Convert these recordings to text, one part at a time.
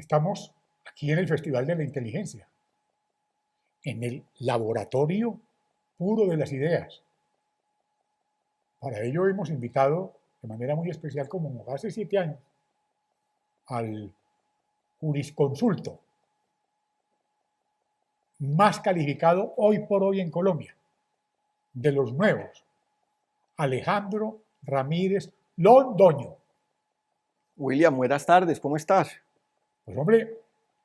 Estamos aquí en el Festival de la Inteligencia, en el laboratorio puro de las ideas. Para ello hemos invitado de manera muy especial, como hace 7 años, al jurisconsulto más calificado hoy por hoy en Colombia, de los nuevos, Alejandro Ramírez Londoño. William, buenas tardes, ¿cómo estás? Pues hombre,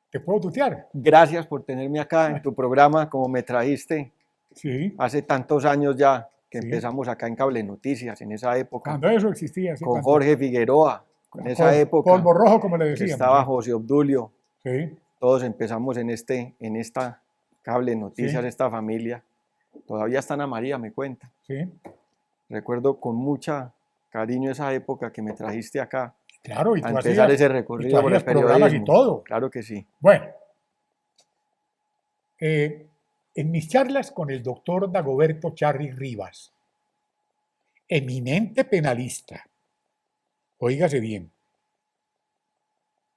¿te puedo tutear? Gracias por tenerme acá en tu programa, como me trajiste Sí. hace tantos años ya, que Sí. empezamos acá en Cable Noticias, en esa época, Cuando eso existía. Sí, con cuando, Jorge Figueroa, en esa época, polvo rojo, como le que decíamos. estaba Sí. José Obdulio, Sí. todos empezamos en esta Cable Noticias, Sí. esta familia. Todavía está Ana María, me cuenta. Sí. Recuerdo con mucha cariño esa época que me trajiste acá Claro, a empezar ese recorrido por el programas y periodismo. todo. Claro que sí. Bueno, en mis charlas con el doctor Dagoberto Charri Rivas, eminente penalista, oígase bien,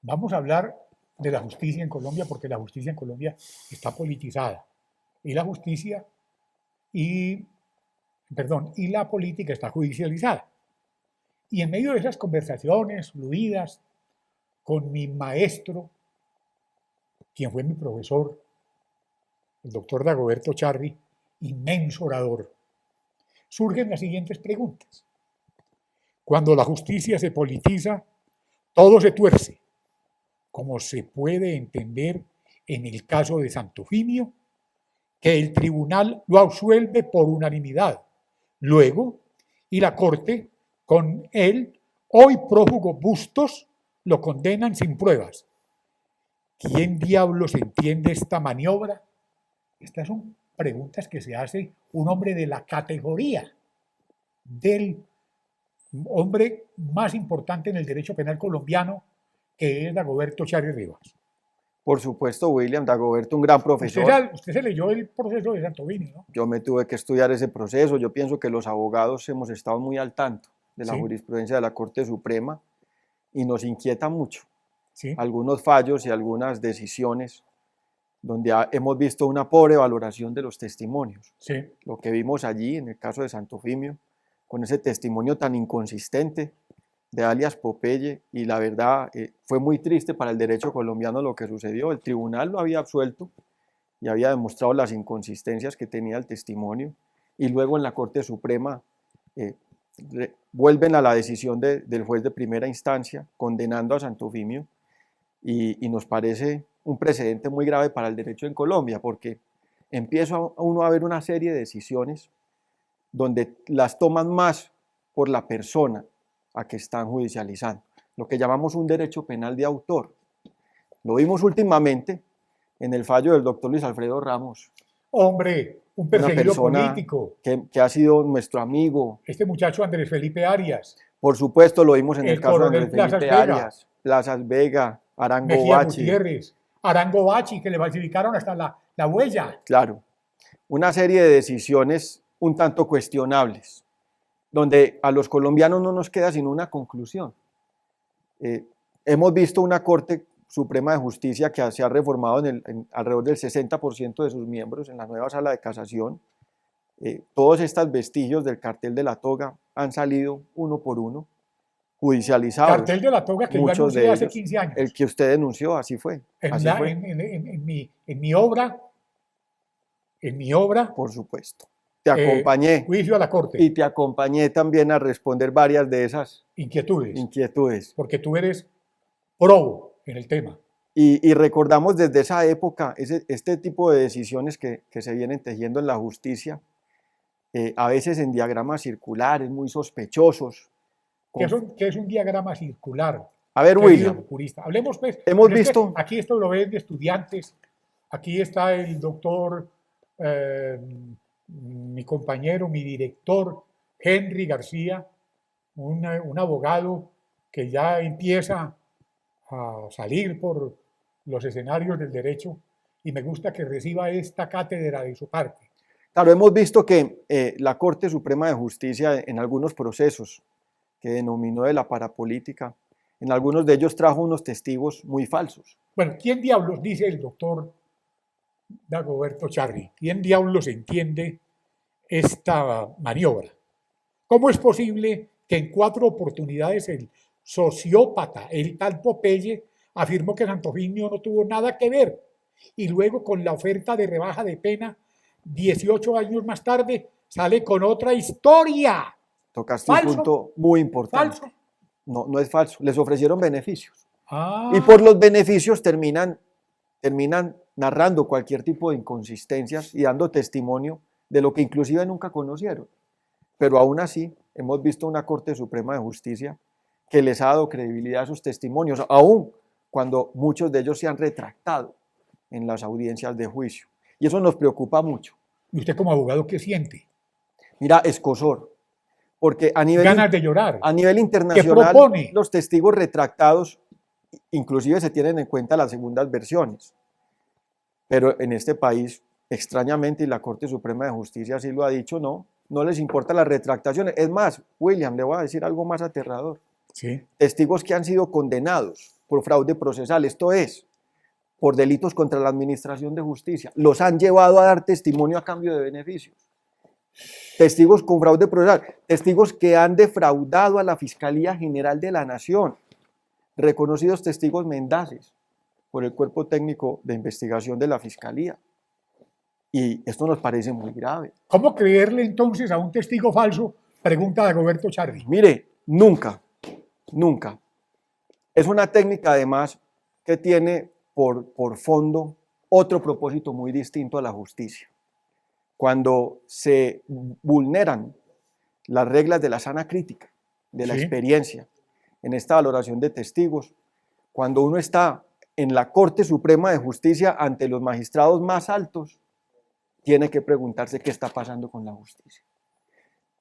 vamos a hablar de la justicia en Colombia porque la justicia en Colombia está politizada y la justicia y la política está judicializada. Y en medio de esas conversaciones fluidas con mi maestro, quien fue mi profesor, el doctor Dagoberto Charri, inmenso orador, surgen las siguientes preguntas. Cuando la justicia se politiza, todo se tuerce, como se puede entender en el caso de Santofimio, que el tribunal lo absuelve por unanimidad. Luego, y la Corte, con él, hoy prófugo Bustos, lo condenan sin pruebas. ¿Quién diablos entiende esta maniobra? Estas son preguntas que se hace un hombre de la categoría del hombre más importante en el derecho penal colombiano, que es Dagoberto Charri Rivas. Por supuesto, William, Dagoberto, un gran profesor. Usted se leyó el proceso de Santofimio, ¿no? Yo me tuve que estudiar ese proceso. Yo pienso que los abogados hemos estado muy al tanto de la Sí. jurisprudencia de la Corte Suprema y nos inquieta mucho Sí. algunos fallos y algunas decisiones donde hemos visto una pobre valoración de los testimonios. Sí. Lo que vimos allí en el caso de Santofimio, con ese testimonio tan inconsistente de alias Popeye, y la verdad fue muy triste para el derecho colombiano lo que sucedió. El tribunal lo había absuelto y había demostrado las inconsistencias que tenía el testimonio, y luego en la Corte Suprema vuelven a la decisión del juez de primera instancia condenando a Santofimio, y nos parece un precedente muy grave para el derecho en Colombia, porque empieza uno a ver una serie de decisiones donde las toman más por la persona a que están judicializando, lo que llamamos un derecho penal de autor. Lo vimos últimamente en el fallo del doctor Luis Alfredo Ramos. Hombre, un perseguido político. Que ha sido nuestro amigo. Este muchacho Andrés Felipe Arias. Por supuesto, lo vimos en el caso de Andrés Plazas Felipe Vega. Arias, Plazas Vega, Arango Mejía Bachi. Gutiérrez, Arango Bachi, que le falsificaron hasta la huella. Claro, una serie de decisiones un tanto cuestionables, donde a los colombianos no nos queda sino una conclusión. Hemos visto una Corte Suprema de Justicia que se ha reformado en alrededor del 60% de sus miembros en la nueva sala de casación. Todos estos vestigios del cartel de la toga han salido uno por uno, judicializados. Cartel de la toga que yo anuncié hace 15 años. El que usted denunció, así fue. En mi obra, por supuesto. Te acompañé. Juicio a la Corte. Y te acompañé también a responder varias de esas inquietudes. Porque tú eres probo en el tema. Y recordamos desde esa época este tipo de decisiones que se vienen tejiendo en la justicia, a veces en diagramas circulares muy sospechosos. ¿Qué es un diagrama circular? A ver, William. Jurista. Hablemos pues. Hemos visto. Aquí esto lo ven de estudiantes. Aquí está el doctor, mi compañero, mi director, Henry García, un abogado que ya empieza a salir por los escenarios del derecho, y me gusta que reciba esta cátedra de su parte. Claro, hemos visto que la Corte Suprema de Justicia en algunos procesos que denominó de la parapolítica En algunos de ellos trajo unos testigos muy falsos. Bueno, ¿quién diablos, dice el doctor Dagoberto Charri, quién diablos entiende esta maniobra? ¿Cómo es posible que en 4 oportunidades el sociópata, el tal Popeye, afirmó que Santofimio no tuvo nada que ver? Y luego con la oferta de rebaja de pena, 18 años más tarde, sale con otra historia. Tocaste un punto muy importante. ¿Falso? No, no es falso. Les ofrecieron beneficios. Ah. Y por los beneficios terminan narrando cualquier tipo de inconsistencias y dando testimonio de lo que inclusive nunca conocieron. Pero aún así, hemos visto una Corte Suprema de Justicia que les ha dado credibilidad a esos testimonios, aún cuando muchos de ellos se han retractado en las audiencias de juicio. Y eso nos preocupa mucho. ¿Y usted como abogado qué siente? Mira, escozor, porque Ganas de llorar. a nivel internacional los testigos retractados inclusive se tienen en cuenta las segundas versiones. Pero en este país, extrañamente, y la Corte Suprema de Justicia así lo ha dicho, no les importa las retractaciones. Es más, William, le voy a decir algo más aterrador. Sí. Testigos que han sido condenados por fraude procesal, esto es, por delitos contra la administración de justicia, los han llevado a dar testimonio a cambio de beneficios. Testigos con fraude procesal, testigos que han defraudado a la Fiscalía General de la Nación, reconocidos testigos mendaces por el Cuerpo Técnico de Investigación de la Fiscalía. Y esto nos parece muy grave. ¿Cómo creerle entonces a un testigo falso? Pregunta Dagoberto Charri. Mire, nunca. Es una técnica además que tiene por fondo otro propósito muy distinto a la justicia. Cuando se vulneran las reglas de la sana crítica, de la experiencia, en esta valoración de testigos, cuando uno está en la Corte Suprema de Justicia ante los magistrados más altos, tiene que preguntarse qué está pasando con la justicia.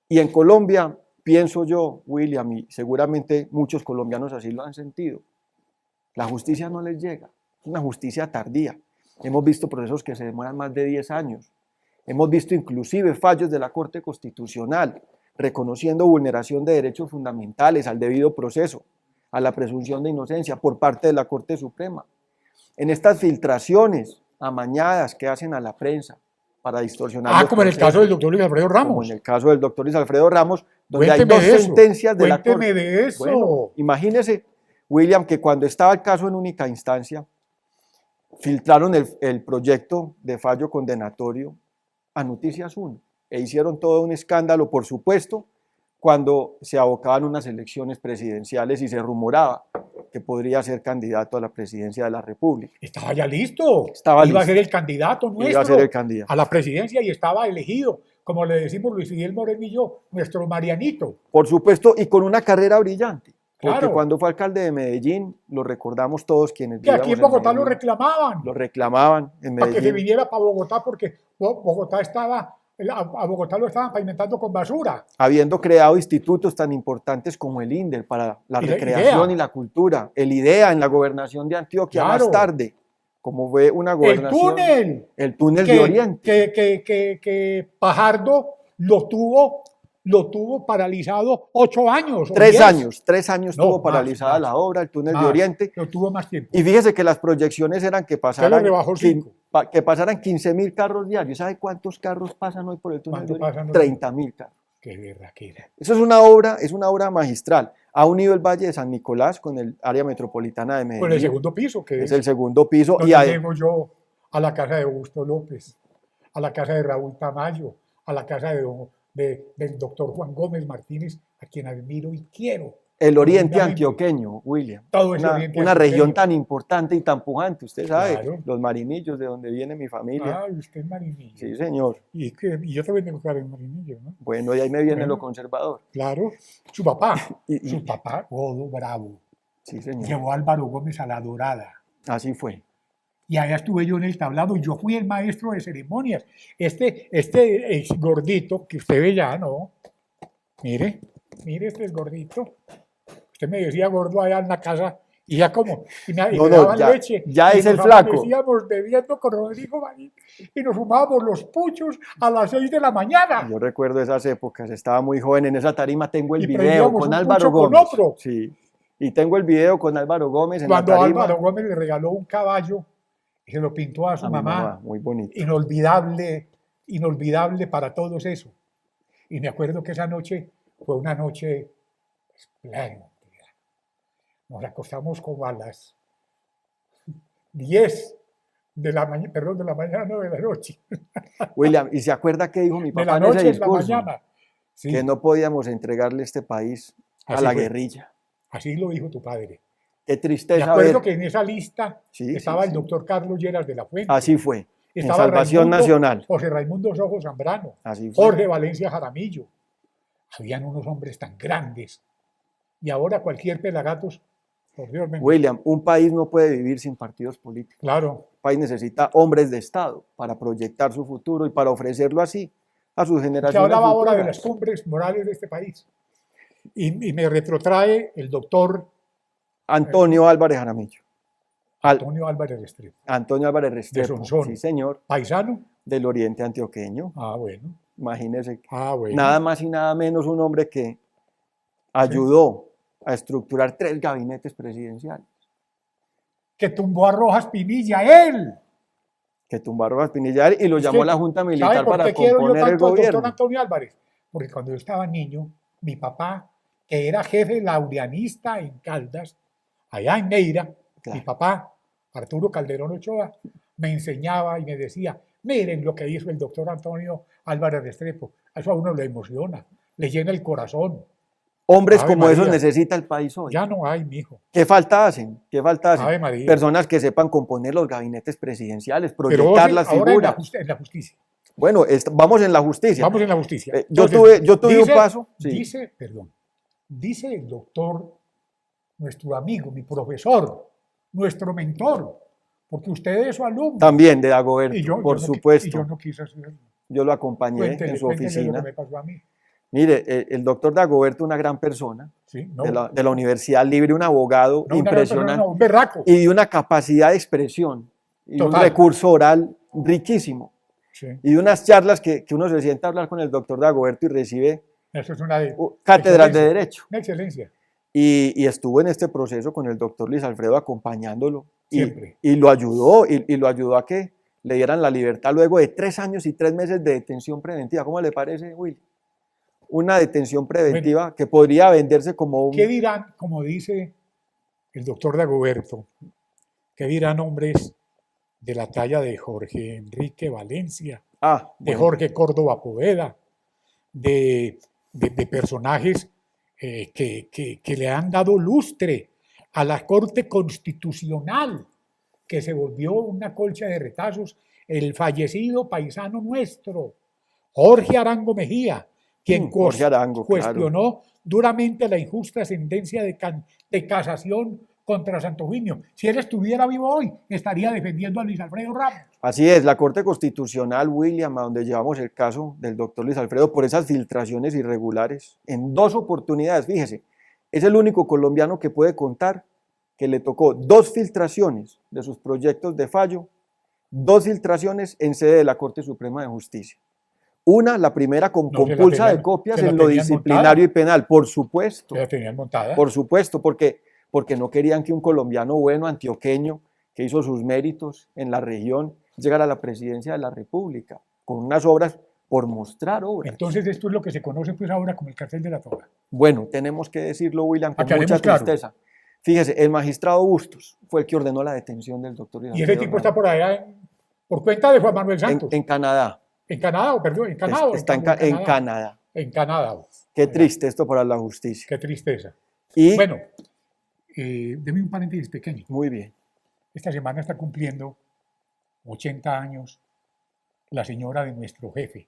Y en Colombia, pienso yo, William, y seguramente muchos colombianos así lo han sentido, la justicia no les llega, es una justicia tardía. Hemos visto procesos que se demoran más de 10 años. Hemos visto inclusive fallos de la Corte Constitucional reconociendo vulneración de derechos fundamentales al debido proceso, a la presunción de inocencia por parte de la Corte Suprema. En estas filtraciones amañadas que hacen a la prensa para distorsionar. Como en el caso del doctor Luis Alfredo Ramos. Como en el caso del doctor Luis Alfredo Ramos, donde Cuénteme hay 2 sentencias de la Corte. Cuénteme de eso. Bueno, imagínese, William, que cuando estaba el caso en única instancia, filtraron el proyecto de fallo condenatorio a Noticias 1 e hicieron todo un escándalo, por supuesto, cuando se abocaban unas elecciones presidenciales y se rumoraba que podría ser candidato a la presidencia de la República. Estaba ya listo. Iba a ser el candidato nuestro. Iba a ser el candidato a la presidencia y estaba elegido, como le decimos Luis Fidel Moreno y yo, nuestro Marianito. Por supuesto, y con una carrera brillante. Porque claro. Cuando fue alcalde de Medellín, lo recordamos todos quienes que aquí en Bogotá lo reclamaban. Lo reclamaban en Medellín. Para que se viniera para Bogotá, porque Bogotá a Bogotá lo estaban pavimentando con basura. Habiendo creado institutos tan importantes como el INDER para la recreación y la cultura, el IDEA en la gobernación de Antioquia, claro. Más tarde, como fue una gobernación. El túnel de Oriente. Que Fajardo lo tuvo paralizado 8 años. 3 años. 3 años tuvo paralizada la obra, el túnel de Oriente. Lo tuvo más tiempo. Y fíjese que las proyecciones eran que pasaran, que pasaran 15.000 carros diarios. ¿Sabe cuántos carros pasan hoy por el túnel de Oriente? 30.000 carros. Qué berraquera. Eso es una obra magistral. Ha unido el Valle de San Nicolás con el área metropolitana de Medellín. Con el segundo piso. Que es el segundo piso. Y llego yo a la casa de Augusto López, a la casa de Raúl Tamayo, a la casa del doctor Juan Gómez Martínez, a quien admiro y quiero. El oriente antioqueño, William. Todo ese oriente una región tan importante y tan pujante, usted sabe, claro. Los Marinillos, de donde viene mi familia. Ah, usted es marinillo. Sí, señor. Y yo también tengo que en Marinillo, ¿no? Bueno, de ahí me viene lo conservador. Claro. Su papá, su papá, Godo Bravo. Sí, señor. Llevó a Álvaro Gómez a La Dorada. Así fue. Y allá estuve yo en el tablado y yo fui el maestro de ceremonias. Este es gordito que usted ve ya, ¿no? Mire, este es gordito. Usted me decía gordo allá en la casa y ya como, y me daban leche. Ya es el flaco. Nos íbamos bebiendo con Rodrigo Marín y nos fumábamos los puchos a las 6 de la mañana. Yo recuerdo esas épocas, estaba muy joven en esa tarima, tengo el video con Álvaro Gómez. Con otro. Sí. Y tengo el video con Álvaro Gómez en Cuando la tarima. Álvaro Gómez le regaló un caballo y se lo pintó a su A mi mamá, muy bonito. inolvidable, inolvidable para todos eso. Y me acuerdo que esa noche fue una noche espléndida. Nos acostamos como a las 10 de la mañana, perdón, de la mañana, no, de la noche. William, ¿y se acuerda qué dijo mi De papá la en ese noche en la discurso? mañana. Sí, Que no podíamos entregarle este país a Así la fue. guerrilla. así lo dijo tu padre. Qué Me tristeza acuerdo ver. que en esa lista Sí, estaba sí, el sí. doctor Carlos Lleras de la Fuente. Así fue. En Estaba Salvación Raimundo, Nacional. José Raimundo Sojo Zambrano, Así fue. Jorge Valencia Jaramillo. Habían unos hombres tan grandes. Y ahora cualquier pelagatos, por Dios bendito. William, un país no puede vivir sin partidos políticos. Claro, Un país necesita hombres de Estado para proyectar su futuro y para ofrecerlo así a sus se generaciones hablaba ahora de futuras. las cumbres morales de este país. Y me retrotrae el doctor Antonio Álvarez Jaramillo. Antonio Álvarez Restrepo, Antonio Álvarez Restrepo. Sonsón. Sí, señor. paisano. Del oriente antioqueño. Ah, bueno. Imagínese. Bueno. Nada más y nada menos un hombre que ayudó a estructurar 3 gabinetes presidenciales. Que tumbó a Rojas Pinilla, él. Que tumbaron a Pinilla y lo Es llamó que, a la Junta ¿sabe Militar por para qué quiero yo componer el tanto al doctor gobierno. Antonio Álvarez? Porque cuando yo estaba niño, mi papá, que era jefe laureanista en Caldas, allá en Neira, Claro. mi papá, Arturo Calderón Ochoa, me enseñaba y me decía, miren lo que hizo el doctor Antonio Álvarez Restrepo. Eso a uno le emociona, le llena el corazón. Hombres Ave como esos María. necesita el país hoy. Ya no hay, mijo. ¿Qué falta hacen? ¿Qué falta hacen? Ave María. Personas que sepan componer los gabinetes presidenciales, Pero proyectar las ahora figuras. en la justicia. Bueno, vamos en la justicia. Vamos en la justicia. Yo Entonces, tuve un paso. Sí. Dice el doctor, nuestro amigo, mi profesor, nuestro mentor, porque usted es su alumno. También de Dagoberto, Y yo por no, supuesto. Y yo no quise hacerlo. Yo lo acompañé Cuéntele, en su cuéntele lo oficina. que me pasó a mí. Mire, el doctor Dagoberto, una gran persona Sí, no, de la Universidad Libre, un abogado no, una gran persona, impresionante no, un berraco. y de una capacidad de expresión y un Total. recurso oral riquísimo. Sí, Y de unas charlas que uno se sienta a hablar con el doctor Dagoberto y recibe eso es una cátedras de excelencia, derecho. Una excelencia. Y estuvo en este proceso con el doctor Luis Alfredo acompañándolo Siempre. y lo ayudó y lo ayudó a que le dieran la libertad luego de 3 años y 3 meses de detención preventiva. ¿Cómo le parece, Will? Una detención preventiva que podría venderse como un... ¿Qué dirán, como dice el doctor Dagoberto, qué dirán hombres de la talla de Jorge Enrique Valencia, de bueno, Jorge Córdoba Poveda, de personajes que le han dado lustre a la Corte Constitucional, que se volvió una colcha de retazos, el fallecido paisano nuestro, Jorge Arango Mejía, quien Jorge Arango, cuestionó duramente la injusta sentencia de casación contra Santofimio. Si él estuviera vivo hoy, estaría defendiendo a Luis Alfredo Ramos. Así es, la Corte Constitucional, William, a donde llevamos el caso del doctor Luis Alfredo por esas filtraciones irregulares, en 2 oportunidades, fíjese, es el único colombiano que puede contar que le tocó 2 filtraciones de sus proyectos de fallo, 2 filtraciones en sede de la Corte Suprema de Justicia. Una, la primera con compulsa de copias en lo disciplinario y penal, por supuesto. Se la tenían montada. Por supuesto, porque no querían que un colombiano bueno, antioqueño, que hizo sus méritos en la región, llegara a la presidencia de la República, con unas obras, por mostrar obras. Entonces esto es lo que se conoce pues ahora como el cartel de la toga. Bueno, tenemos que decirlo, William, con Aclaremos mucha claro. tristeza. Fíjese, el magistrado Bustos fue el que ordenó la detención del doctor. Y ese tipo está por allá, por cuenta de Juan Manuel Santos. En Canadá. En Canadá, perdón, en Canadá. Está en Canadá. En Canadá. Qué triste esto para la justicia. Qué tristeza. Y, bueno, deme un paréntesis pequeño. Muy bien. Esta semana está cumpliendo 80 años la señora de nuestro jefe,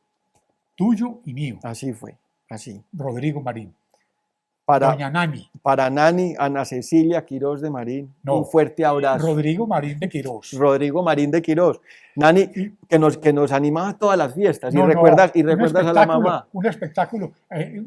tuyo y mío. Así fue, así. Rodrigo Marín. Doña Nani. Para Nani, Ana Cecilia Quirós de Marín, un fuerte abrazo. Rodrigo Marín de Quirós. Rodrigo Marín de Quirós. Nani, que nos animaba a todas las fiestas. Y recuerdas a la mamá. Un espectáculo.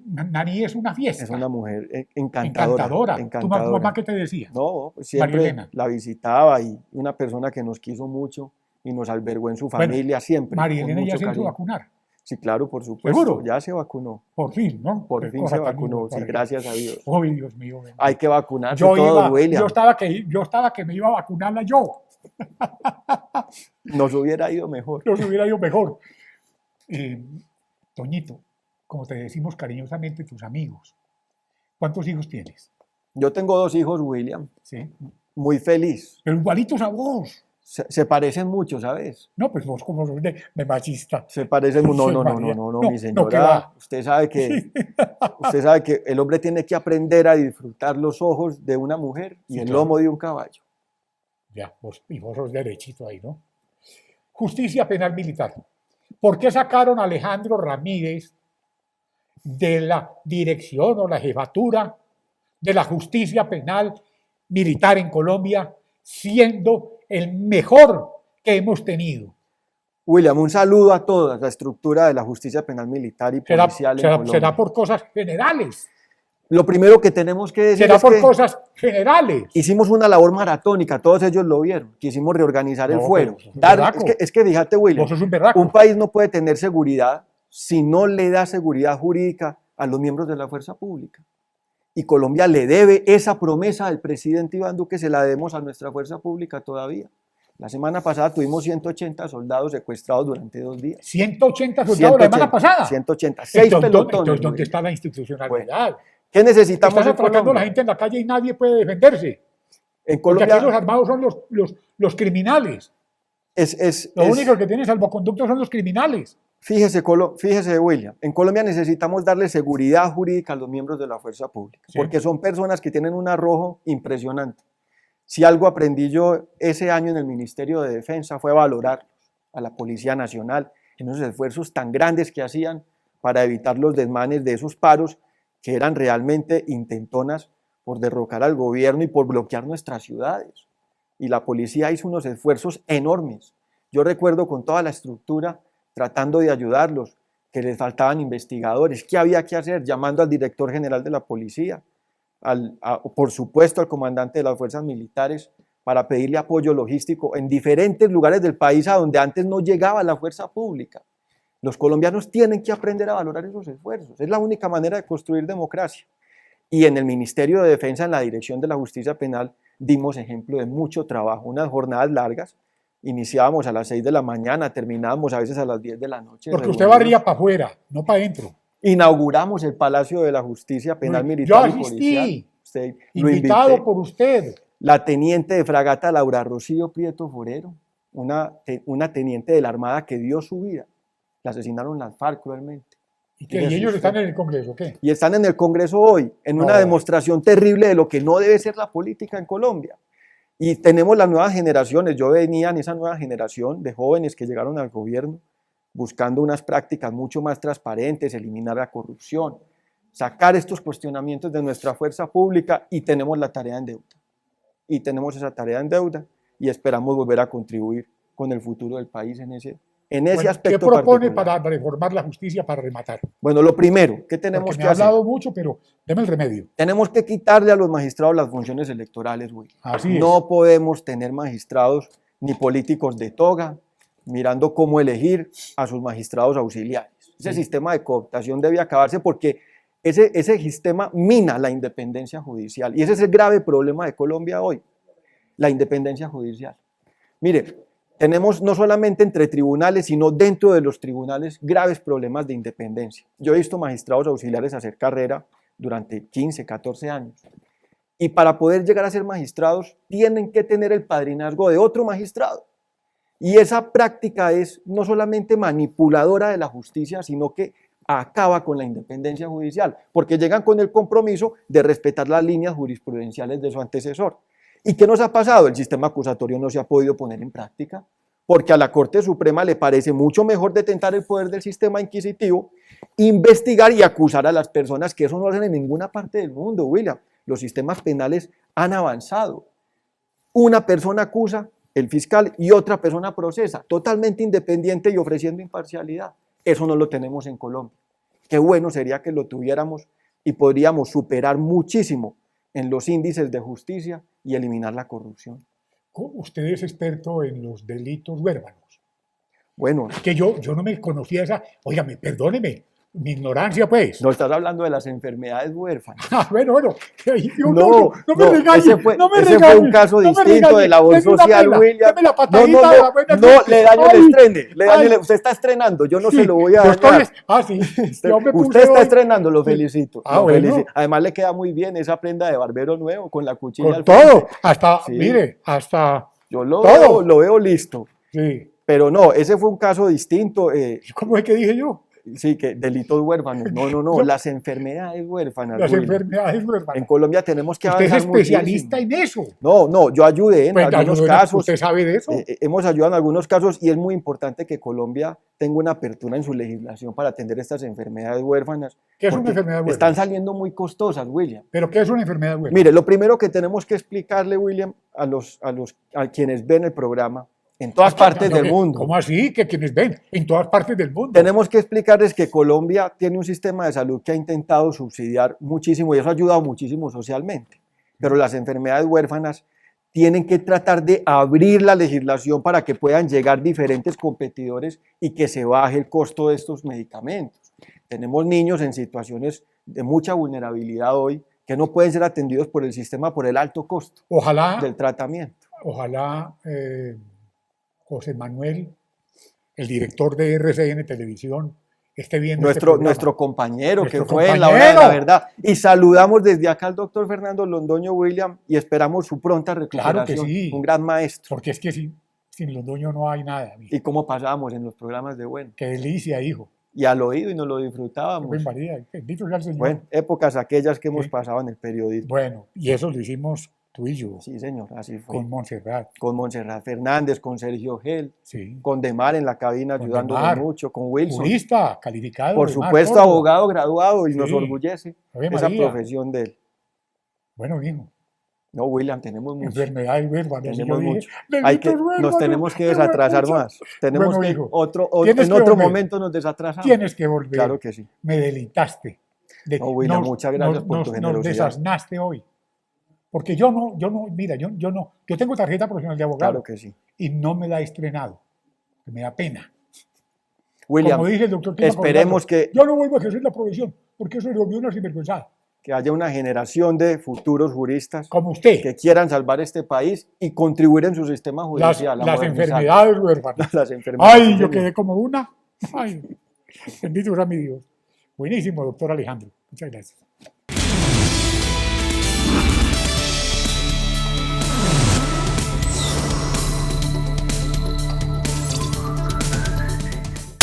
Nani es una fiesta. Es una mujer encantadora. ¿Tu mamá qué te decía? No, pues siempre la visitaba y una persona que nos quiso mucho y nos albergó en su familia siempre. María Elena ya se hizo vacunar. Sí, claro, por supuesto. ¿Seguro? Ya se vacunó. Por fin, ¿no? Por Qué fin cosa se tan vacunó, sí, linda. gracias a Dios. Ay, Dios mío. bendito. Hay que vacunarse Yo todos, yo William. estaba que me iba a vacunarla yo. Nos hubiera ido mejor. Nos hubiera ido mejor. Toñito, como te decimos cariñosamente tus amigos, ¿cuántos hijos tienes? Yo tengo 2 hijos, William. ¿Sí? Muy feliz. Pero igualitos a vos. Se parecen mucho, ¿sabes? No, pues vos como sos de machista. Se parecen mucho. Sí, No, María. mi No, ¿qué señora. va? Usted sabe que el hombre tiene que aprender a disfrutar los ojos de una mujer y Sí, el claro. lomo de un caballo. Ya, y vos sos derechito ahí, ¿no? Justicia penal militar. ¿Por qué sacaron a Alejandro Ramírez de la dirección o la jefatura de la justicia penal militar en Colombia, siendo el mejor que hemos tenido? William, un saludo a toda la estructura de la justicia penal militar y policial en Colombia. ¿Será por cosas generales? Lo primero que tenemos que decir ¿Será es por que cosas generales? hicimos una labor maratónica, todos ellos lo vieron, quisimos reorganizar el No, fuero. pero es un berraco. Es que fíjate, William, Vos sos un berraco. un país no puede tener seguridad si no le da seguridad jurídica a los miembros de la fuerza pública. Y Colombia le debe esa promesa al presidente Iván Duque, se la debemos a nuestra fuerza pública todavía. La semana pasada tuvimos 180 soldados secuestrados durante 2 días. 180 soldados la semana pasada. 180, 6 Entonces, pelotones. ¿dónde está la institucionalidad? ¿Qué necesitamos Estás en atracando a la Colombia? gente en la calle y nadie puede defenderse. En Porque aquí los Colombia armados son los criminales. Los únicos que tienen salvoconducto son los criminales. Fíjese, William, en Colombia necesitamos darle seguridad jurídica a los miembros de la fuerza pública, Sí. porque son personas que tienen un arrojo impresionante. Si algo aprendí yo ese año en el Ministerio de Defensa fue valorar a la Policía Nacional en esos esfuerzos tan grandes que hacían para evitar los desmanes de esos paros que eran realmente intentonas por derrocar al gobierno y por bloquear nuestras ciudades. Y la policía hizo unos esfuerzos enormes. Yo recuerdo con toda la estructura tratando de ayudarlos, que les faltaban investigadores. ¿Qué había que hacer? Llamando al director general de la policía, por supuesto al comandante de las fuerzas militares, para pedirle apoyo logístico en diferentes lugares del país a donde antes no llegaba la fuerza pública. Los colombianos tienen que aprender a valorar esos esfuerzos. Es la única manera de construir democracia. Y en el Ministerio de Defensa, en la Dirección de la Justicia Penal, dimos ejemplo de mucho trabajo, unas jornadas largas. Iniciábamos a las 6 de la mañana, terminábamos a veces a las 10 de la noche. Porque usted barría para afuera, no para adentro. Inauguramos el Palacio de la Justicia Penal Yo Militar y asistí, Policial. Usted lo invitado invité. por usted. La teniente de fragata Laura Rocío Prieto Forero, una teniente de la Armada que dio su vida. La asesinaron las FARC cruelmente. ¿Y ellos están en el Congreso? ¿Qué? Y están en el Congreso hoy, en una demostración terrible de lo que no debe ser la política en Colombia. Y tenemos las nuevas generaciones. Yo venía en esa nueva generación de jóvenes que llegaron al gobierno buscando unas prácticas mucho más transparentes, eliminar la corrupción, sacar estos cuestionamientos de nuestra fuerza pública, y tenemos la tarea en deuda. Y tenemos esa tarea en deuda y esperamos volver a contribuir con el futuro del país en ese aspecto. ¿Qué propone particular para reformar la justicia, para rematar? Bueno, lo primero, ¿qué tenemos que hacer? Me ha hablado mucho, pero deme el remedio. Tenemos que quitarle a los magistrados las funciones electorales, güey. Así es. No podemos tener magistrados ni políticos de toga mirando cómo elegir a sus magistrados auxiliares. Ese sistema de cooptación debe acabarse porque ese sistema mina la independencia judicial. Y ese es el grave problema de Colombia hoy, la independencia judicial. Mire, tenemos no solamente entre tribunales, sino dentro de los tribunales graves problemas de independencia. Yo he visto magistrados auxiliares hacer carrera durante 15, 14 años. Y para poder llegar a ser magistrados, tienen que tener el padrinazgo de otro magistrado. Y esa práctica es no solamente manipuladora de la justicia, sino que acaba con la independencia judicial, porque llegan con el compromiso de respetar las líneas jurisprudenciales de su antecesor. ¿Y qué nos ha pasado? El sistema acusatorio no se ha podido poner en práctica, porque a la Corte Suprema le parece mucho mejor detentar el poder del sistema inquisitivo, investigar y acusar a las personas, que eso no lo hacen en ninguna parte del mundo, William. Los sistemas penales han avanzado. Una persona acusa, el fiscal, y otra persona procesa, totalmente independiente y ofreciendo imparcialidad. Eso no lo tenemos en Colombia. Qué bueno sería que lo tuviéramos y podríamos superar muchísimo en los índices de justicia y eliminar la corrupción. Usted es experto en los delitos huérfanos. Bueno, Que yo no me conocía esa, óigame, perdóneme, mi ignorancia pues. no estás hablando de las enfermedades huérfanas. Ah, bueno, yo No, no me no, regañe, ese no me fue regañe, un caso no me distinto regañe, de labor deme una social, pela, William. deme la No, patadita de la buena no, suerte. le daño el Ay, estrene, ay, usted está estrenando, yo no se sí, lo voy a yo estoy, dañar. sí, yo me puse Usted está hoy, estrenando, lo sí. felicito. Ah, Lo bueno, felicito. Además le queda muy bien esa prenda de barbero nuevo con la cuchilla con al frente. todo, hasta, Sí, mire, hasta yo todo. lo veo listo. Sí, Pero no, ese fue un caso distinto. ¿cómo es que dije yo? Sí, que delitos huérfanos. No, Yo- las enfermedades huérfanas, Las William. enfermedades En huérfanas. Colombia tenemos que Usted es avanzar especialista muchísimo. en eso. No, yo ayudé en Pues algunos casos. usted sabe de eso. Hemos ayudado en algunos casos y es muy importante que Colombia tenga una apertura en su legislación para atender estas enfermedades huérfanas. ¿Qué es una Porque enfermedad huérfana? están saliendo muy costosas, William. ¿Pero qué es una enfermedad huérfana? Mire, lo primero que tenemos que explicarle, William, a quienes ven el programa en todas partes del mundo. ¿Cómo así? Que quienes ven en todas partes del mundo. Tenemos que explicarles que Colombia tiene un sistema de salud que ha intentado subsidiar muchísimo y eso ha ayudado muchísimo socialmente. Pero las enfermedades huérfanas tienen que tratar de abrir la legislación para que puedan llegar diferentes competidores y que se baje el costo de estos medicamentos. Tenemos niños en situaciones de mucha vulnerabilidad hoy que no pueden ser atendidos por el sistema por el alto costo del tratamiento. Ojalá José Manuel, el director de RCN Televisión, esté viendo nuestro compañero Nuestro que fue en la hora de la verdad. Y saludamos desde acá al doctor Fernando Londoño, William, y esperamos su pronta recuperación. Claro que sí. Un gran maestro. Porque es que sin Londoño no hay nada. Amigo. Y cómo pasábamos en los programas de Bueno. Qué delicia, hijo. Y al oído y nos lo disfrutábamos. María, bendito sea el Señor. Bueno, épocas aquellas que hemos pasado en el periodismo. Bueno, y eso lo hicimos tú y yo. Sí, señor, así fue. Con Montserrat. Con Montserrat Fernández, con Sergio Gel, sí. Con Demar en la cabina ayudándonos mucho, con Wilson. Jurista, calificado. Por supuesto, Demar, abogado graduado y sí. nos orgullece esa profesión de él. Bueno, hijo. No, William, tenemos mucho. Enfermedades huérfanas. Tenemos mucho. Nos tenemos que desatrasar más. Tenemos bueno, que, hijo, en otro momento nos desatrasamos. Tienes que volver. Claro que sí. Me deleitaste. No, William, muchas gracias por tu generosidad. Nos desasnaste hoy. Porque yo tengo tarjeta profesional de abogado. Claro que sí. Y no me la he estrenado. Me da pena. William, como dice el doctor esperemos que... Yo no vuelvo a ejercer la profesión, porque eso le volvió una sinvergüenzada. Que haya una generación de futuros juristas como usted que quieran salvar este país y contribuir en su sistema judicial. Las enfermedades huérfanas. Las enfermedades. Ay, yo quedé como una. Ay, bendito sea mi Dios. Buenísimo, doctor Alejandro. Muchas gracias.